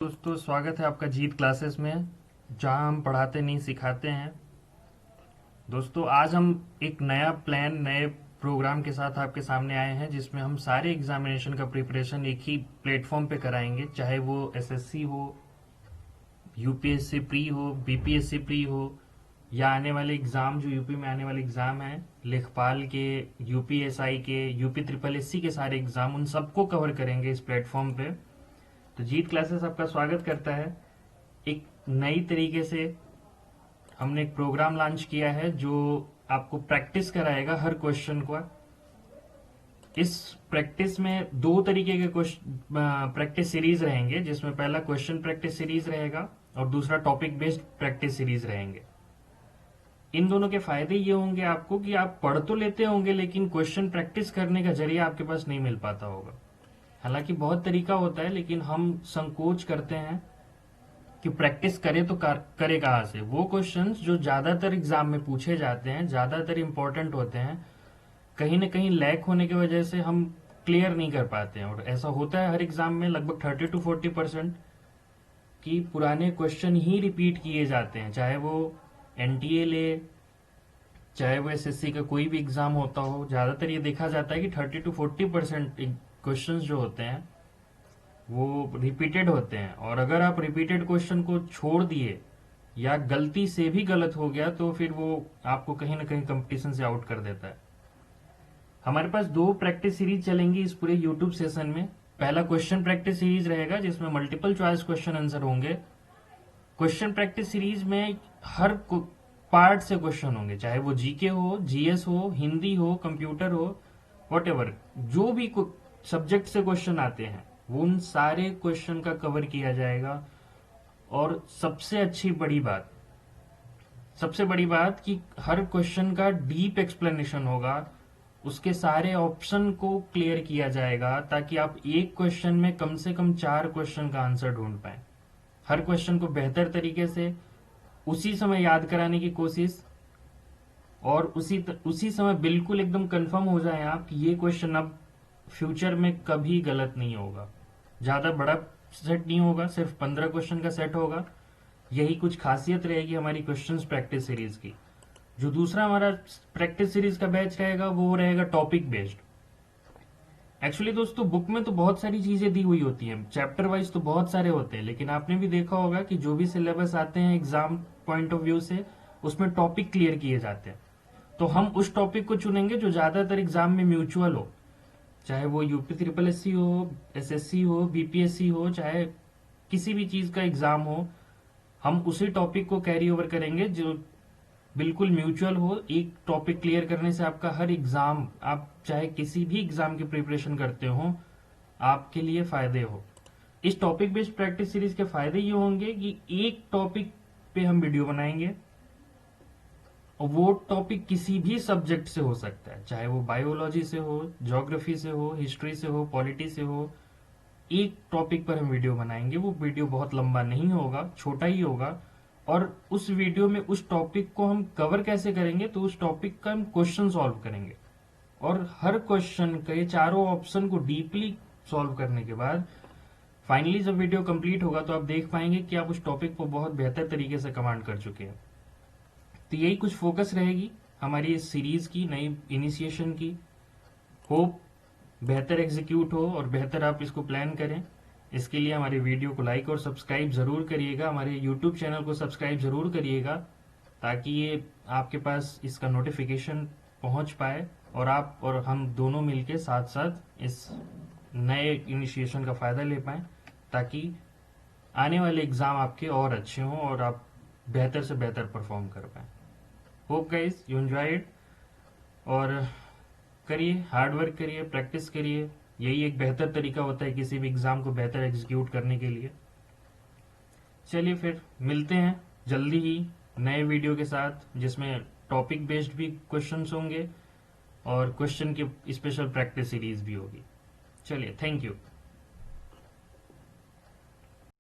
दोस्तों, स्वागत है आपका जीत क्लासेस में, जहां हम पढ़ाते नहीं सिखाते हैं। दोस्तों, आज हम एक नया प्लान, नए प्रोग्राम के साथ आपके सामने आए हैं, जिसमें हम सारे एग्जामिनेशन का प्रिपरेशन एक ही प्लेटफॉर्म पे कराएंगे। चाहे वो एसएससी हो, यूपीएससी प्री हो, बीपीएससी प्री हो, या आने वाले एग्जाम जो यूपी में आने वाले एग्जाम हैं, लेखपाल के, यूपीएसआई के, यूपी ट्रिपल एससी के सारे एग्जाम, उन सबको कवर करेंगे इस प्लेटफॉर्म पे। तो जीत क्लासेस आपका स्वागत करता है। एक नई तरीके से हमने एक प्रोग्राम लॉन्च किया है जो आपको प्रैक्टिस कराएगा हर क्वेश्चन को। इस प्रैक्टिस में दो तरीके के प्रैक्टिस सीरीज रहेंगे, जिसमें पहला क्वेश्चन प्रैक्टिस सीरीज रहेगा और दूसरा टॉपिक बेस्ड प्रैक्टिस सीरीज रहेंगे। इन दोनों के फायदे ये होंगे आपको कि आप पढ़ तो लेते होंगे, लेकिन क्वेश्चन प्रैक्टिस करने का जरिया आपके पास नहीं मिल पाता होगा। हालांकि बहुत तरीका होता है, लेकिन हम संकोच करते हैं कि प्रैक्टिस करे तो करे कहाँ से। वो क्वेश्चंस जो ज्यादातर एग्जाम में पूछे जाते हैं, ज्यादातर इंपॉर्टेंट होते हैं, कहीं ना कहीं लैक होने की वजह से हम क्लियर नहीं कर पाते हैं। और ऐसा होता है हर एग्जाम में, लगभग 30 to 40% की पुराने क्वेश्चन ही रिपीट किए जाते हैं। चाहे वो एनटीए ले, चाहे वो एसएससी का कोई भी एग्जाम होता हो, ज्यादातर ये देखा जाता है कि 30 to 40% क्वेश्चंस जो होते हैं वो रिपीटेड होते हैं। और अगर आप रिपीटेड क्वेश्चन को छोड़ दिए या गलती से भी गलत हो गया, तो फिर वो आपको कहीं ना कहीं कंपटीशन से आउट कर देता है। हमारे पास दो प्रैक्टिस सीरीज चलेंगी इस पूरे यूट्यूब सेशन में। पहला क्वेश्चन प्रैक्टिस सीरीज रहेगा, जिसमें मल्टीपल चॉइस क्वेश्चन आंसर होंगे। क्वेश्चन प्रैक्टिस सीरीज में हर पार्ट से क्वेश्चन होंगे, चाहे वो जीके हो, जीएस हो, हिंदी हो, कंप्यूटर हो, वॉट जो भी सब्जेक्ट से क्वेश्चन आते हैं, वो उन सारे क्वेश्चन का कवर किया जाएगा। और सबसे बड़ी बात कि हर क्वेश्चन का डीप एक्सप्लेनेशन होगा, उसके सारे ऑप्शन को क्लियर किया जाएगा, ताकि आप एक क्वेश्चन में कम से कम 4 क्वेश्चन का आंसर ढूंढ पाए। हर क्वेश्चन को बेहतर तरीके से उसी समय याद कराने की कोशिश, और उसी समय बिल्कुल एकदम कंफर्म हो जाए आप कि ये क्वेश्चन अब फ्यूचर में कभी गलत नहीं होगा। ज्यादा बड़ा सेट नहीं होगा, सिर्फ 15 क्वेश्चन का सेट होगा। यही कुछ खासियत रहेगी हमारी क्वेश्चंस प्रैक्टिस सीरीज की। जो दूसरा हमारा प्रैक्टिस सीरीज का बैच रहेगा, वो रहेगा टॉपिक बेस्ड। एक्चुअली दोस्तों, बुक में तो बहुत सारी चीजें दी हुई होती हैं, चैप्टर वाइज तो बहुत सारे होते हैं, लेकिन आपने भी देखा होगा कि जो भी सिलेबस आते हैं एग्जाम पॉइंट ऑफ व्यू से, उसमें टॉपिक क्लियर किए जाते हैं। तो हम उस टॉपिक को चुनेंगे जो ज्यादातर एग्जाम में म्यूचुअल हो, चाहे वो यूपी ट्रिपल एससी हो, एसएससी हो, बीपीएससी हो, चाहे किसी भी चीज का एग्जाम हो। हम उसी टॉपिक को कैरी ओवर करेंगे जो बिल्कुल म्यूचुअल हो। एक टॉपिक क्लियर करने से आपका हर एग्जाम, आप चाहे किसी भी एग्जाम की प्रिपरेशन करते हो, आपके लिए फायदे हो। इस टॉपिक बेस्ड प्रैक्टिस सीरीज के फायदे ये होंगे कि एक टॉपिक पे हम वीडियो बनाएंगे, और वो टॉपिक किसी भी सब्जेक्ट से हो सकता है, चाहे वो बायोलॉजी से हो, ज्योग्राफी से हो, हिस्ट्री से हो, पॉलिटी से हो। एक टॉपिक पर हम वीडियो बनाएंगे। वो वीडियो बहुत लंबा नहीं होगा, छोटा ही होगा। और उस वीडियो में उस टॉपिक को हम कवर कैसे करेंगे, तो उस टॉपिक का हम क्वेश्चन सॉल्व करेंगे, और हर क्वेश्चन के चारों ऑप्शन को डीपली सॉल्व करने के बाद फाइनली जब वीडियो कंप्लीट होगा, तो आप देख पाएंगे कि आप उस टॉपिक को बहुत बेहतर तरीके से कमांड कर चुके हैं। तो यही कुछ फोकस रहेगी हमारी इस सीरीज की, नई इनिशिएशन की। होप बेहतर एग्जीक्यूट हो और बेहतर आप इसको प्लान करें। इसके लिए हमारे वीडियो को लाइक और सब्सक्राइब जरूर करिएगा, हमारे यूट्यूब चैनल को सब्सक्राइब जरूर करिएगा, ताकि ये आपके पास इसका नोटिफिकेशन पहुंच पाए, और आप और हम दोनों मिलके साथ साथ इस नए इनिशिएशन का फायदा ले पाए, ताकि आने वाले एग्जाम आपके और अच्छे हों और आप बेहतर से बेहतर परफॉर्म कर पाए। Hope guys you enjoy it, और करिए, हार्ड वर्क करिए, प्रैक्टिस करिए। यही एक बेहतर तरीका होता है किसी भी एग्जाम को बेहतर एग्जीक्यूट करने के लिए। चलिए फिर मिलते हैं जल्दी ही नए वीडियो के साथ, जिसमें टॉपिक बेस्ड भी क्वेश्चंस होंगे और क्वेश्चन की स्पेशल प्रैक्टिस सीरीज भी होगी। चलिए, थैंक यू।